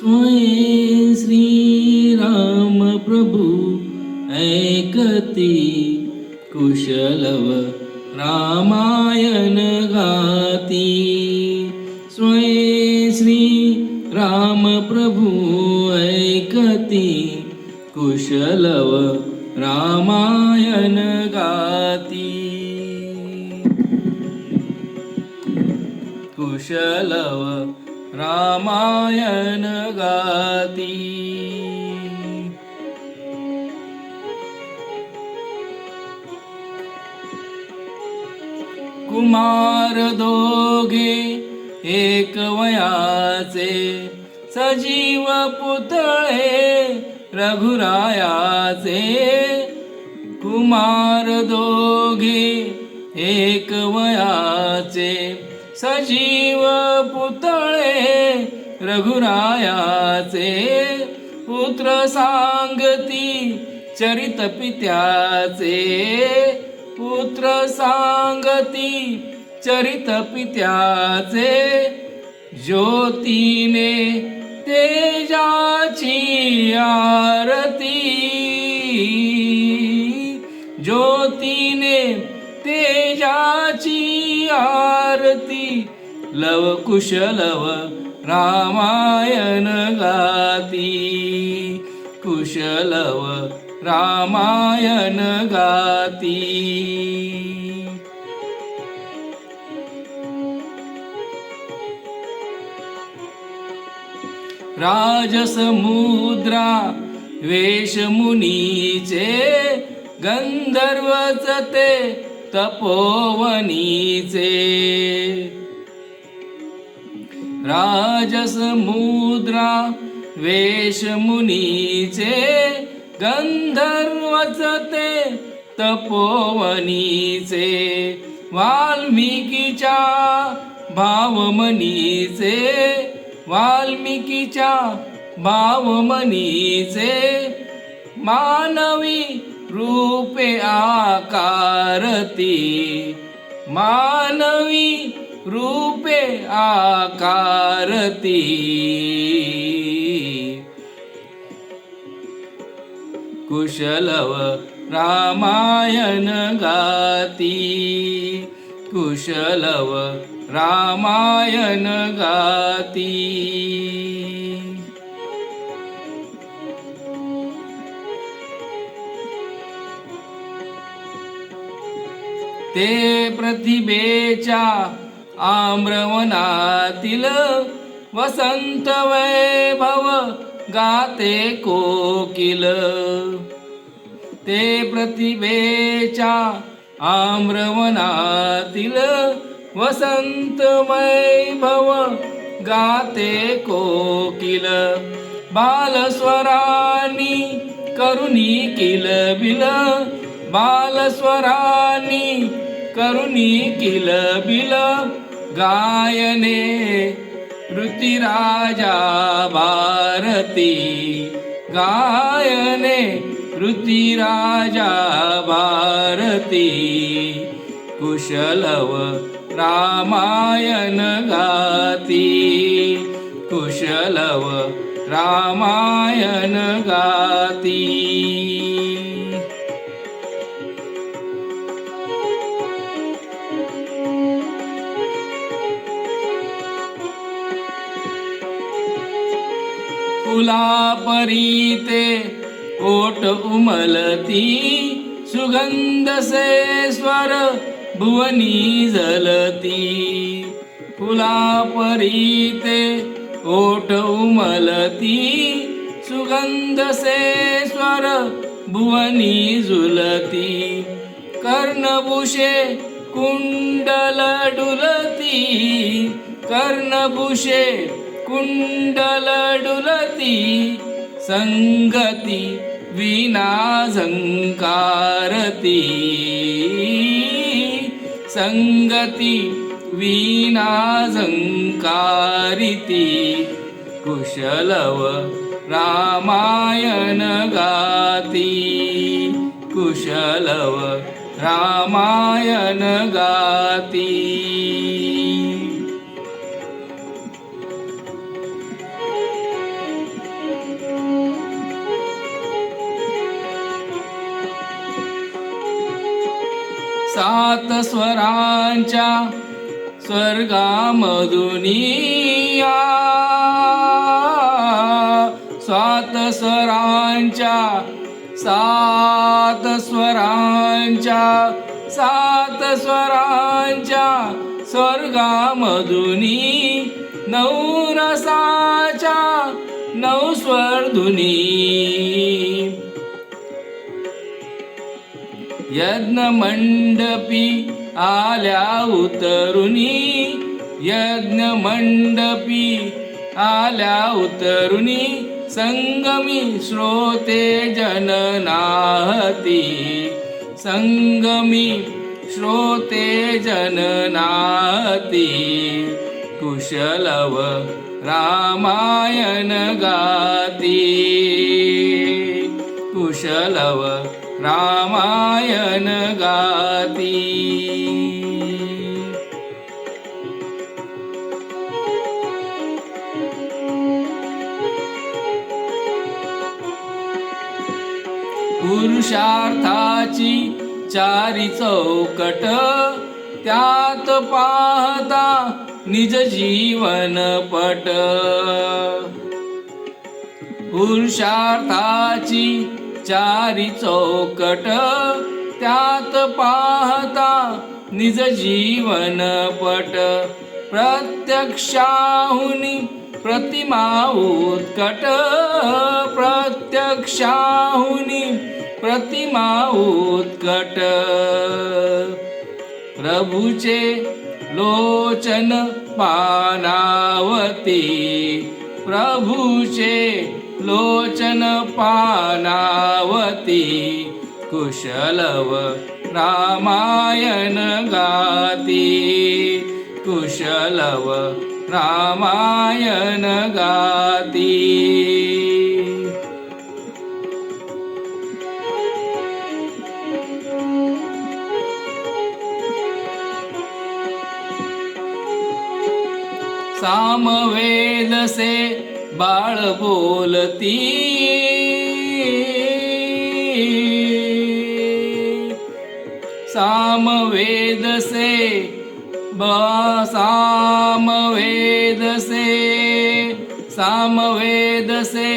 स्वयं श्रीराम प्रभु ऐकती कुशलव रामायण गाती स्वयं श्री राम प्रभु ऐकती कुशलव रामायण गाती कुशलव रामायण गाती कुमार दोघे एक वयाचे सजीव पुतळे रघुरायाचे कुमार दोघे एक वयाचे सजीव पुतळे रघुरायाचे पुत्र सांगती चरित पित्याचे पुत्र सांगती चरित पित्याचे ज्योतीने तेजाची आरती ज्योतीने तेजाची आरती लव कुशलव रामायण गाती कुशलव रामायण गाती राजसमुद्रा वेशमुनीचे गंधर्वच ते तपोवनीचे राजसमुद्रा वेशमुनीचे गंधर्वच ते तपोवनीचे वाल्मिकीच्या भावमनीचे वाल्मिकीच्या भावमनीचे मानवी रूपे आकारती मानवी रूपे आकारती कुशलव रामायण गाती कुशलव रामायण गाती ते प्रतिभेच्या आम्रवनातील वसंत वैभव गाते कोकिल ते प्रतिभेच्या आम्रवनातील वसंत वैभव गाते कोकिल बालस्वरानी करुणी किलबिल बालस्वरानी करुणी किलबिल गायने ऋतिराजा भारती गायने ऋतिराजा भारती कुशलव रामायण गाती कुशलव रामायण गाती फुलापरी ओट उमलती सुगंध से स्वर भुवनी जलती फुलापरी ओट उमलती सुगंध से स्वर भुवनी झुलती कर्णभूषे कुंडल डुलती कर्णभूषे कुंडल डुलती संगती वीणा झंकारती संगती वीणा झंकारिती कुशलव रामायण गाती कुशलव रामायण गाती सात स्वरांच्या स्वर्गामधुनिया सात स्वरांच्या सात स्वरांच्या स्वर्गामधुनी नऊ रसाच्या नऊ स्वरधुनी यज्ञमंडपी आल्या उतरुनी यज्ञमंडपी आल्या उतरुनी संगमी श्रोते जननाहती संगमी श्रोते जननाहती कुशलव रामायण गाती कुशलव रामायण गाती पुरुषार्थाची चारी चौकट त्यात पाहता निज जीवन पट पुरुषार्थाची चारी चौकट त्यात पाहता निज जीवन पट प्रत्यक्षाहुनी प्रतिमा उत्कट प्रत्यक्षाहुनी प्रतिमा उत्कट प्रभूचे लोचन पानावती प्रभूचे लोचन पानावती कुशलव रामायण गाती कुशलव रामायण गाती सामवेद से बाळ बोलती सामवेद से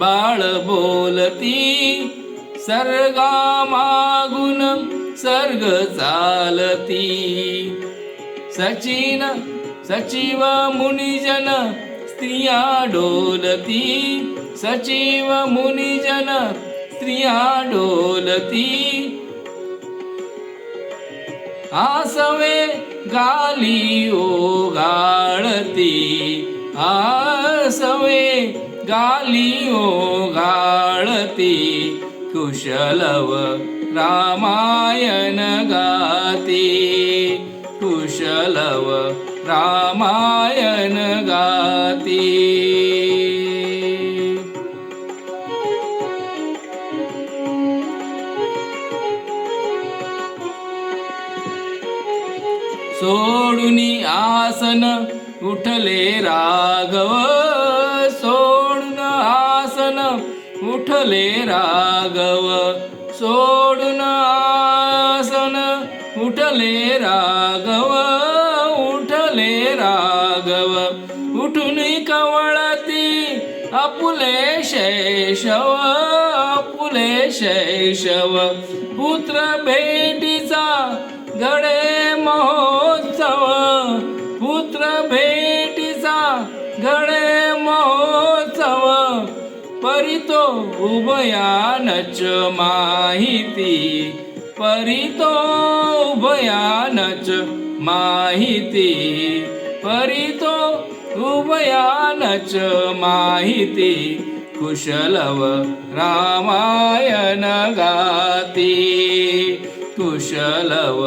बाळ बोलती सर्गामागुन सर्ग चालती सचिव मुनिजन स्त्रिया डोलती सचिव मुनिजन स्त्रिया डोलती आसवे गाली ओघाळती आसवे गाली ओघाळती कुशलव रामायण गाती कुशलव रामायण गाती सोडूनी आसन उठले राघव सोडून आसन उठले राघव सोडून आसन उठले राघव उठून कवळती आपुले शैशव पुत्र भेटीचा घडे महोत्सव पुत्र भेटीचा घडे महोत्सव परितो उभयानच माहिती परितो उभयानच माहिती परितो उभयानच माहिती कुशलव रामायण गाती कुशलव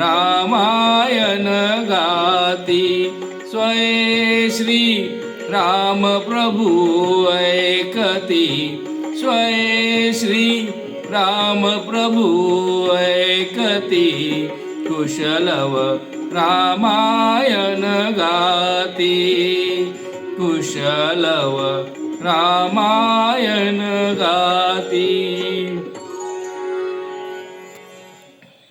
रामायण गाती स्वये श्री राम प्रभु ऐकती स्वये श्री राम प्रभु ऐकती कुशलव रामायण गाती कुशलव रामायण गाती।